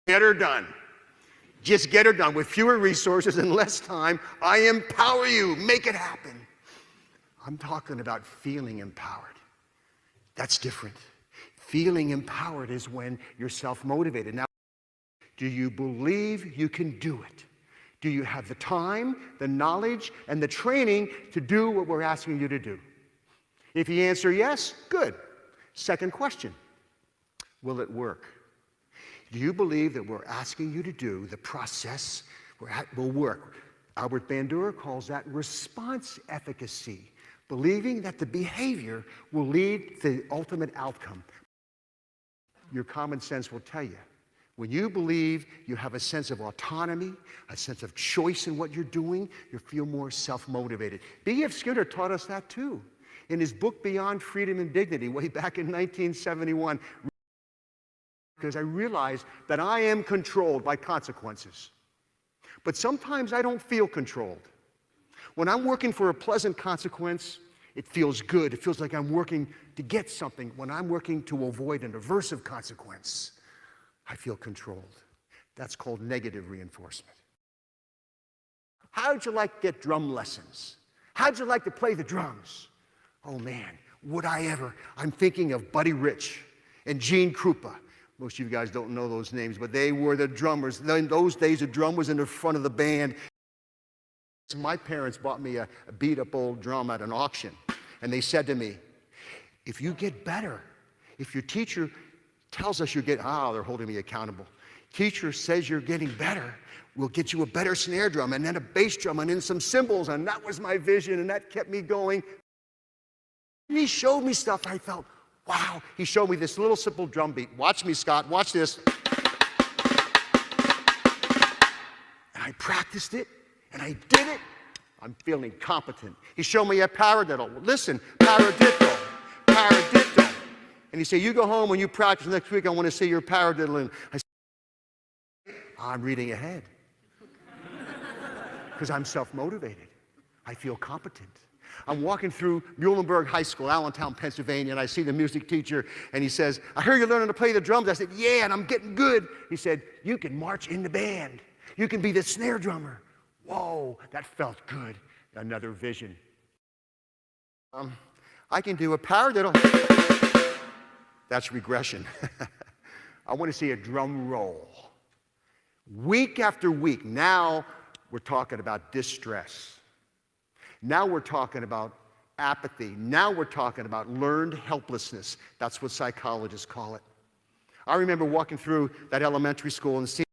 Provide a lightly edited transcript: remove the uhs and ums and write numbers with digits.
Get her done. Just get her done. With fewer resources and less time, I empower you. Make it happen. I'm talking about feeling empowered. That's different. Feeling empowered is when you're self-motivated. Now, do you believe you can do it? Do you have the time, the knowledge, and the training to do what we're asking you to do? If you answer yes, good. Second question, will it work? Do you believe that we're asking you to do the process will work? Albert Bandura calls that response efficacy, believing that the behavior will lead to the ultimate outcome. Your common sense will tell you, when you believe you have a sense of autonomy, a sense of choice in what you're doing, you feel more self-motivated. B.F. Skinner taught us that too. In his book, Beyond Freedom and Dignity, way back in 1971, because I realized that I am controlled by consequences. But sometimes I don't feel controlled. When I'm working for a pleasant consequence, it feels good. It feels like I'm working to get something. When I'm working to avoid an aversive consequence, I feel controlled. That's called negative reinforcement. How'd you like to get drum lessons? How'd you like to play the drums? Oh man, would I ever? I'm thinking of Buddy Rich and Gene Krupa. Most of you guys don't know those names, but they were the drummers. In those days, a drum was in the front of the band. So my parents bought me a beat-up old drum at an auction, and they said to me, if you get better, if your teacher tells us you're getting, they're holding me accountable. Teacher says you're getting better, we'll get you a better snare drum, and then a bass drum, and then some cymbals, and that was my vision, and that kept me going. And he showed me stuff, I felt, wow. He showed me this little simple drum beat. Watch me, Scott, watch this. And I practiced it, and I did it. I'm feeling competent. He showed me a paradiddle. Listen, paradiddle, paradiddle. And he said, you go home and you practice next week, I want to see your paradiddle. And I said, I'm reading ahead. Because I'm self-motivated. I feel competent. I'm walking through Muhlenberg High School, Allentown, Pennsylvania, and I see the music teacher, and he says, I hear you're learning to play the drums. I said, yeah, and I'm getting good. He said, you can march in the band. You can be the snare drummer. Whoa, that felt good. Another vision. I can do a paradiddle. That's regression. I want to see a drum roll. Week after week, now we're talking about distress. Now we're talking about apathy. Now we're talking about learned helplessness. That's what psychologists call it. I remember walking through that elementary school and seeing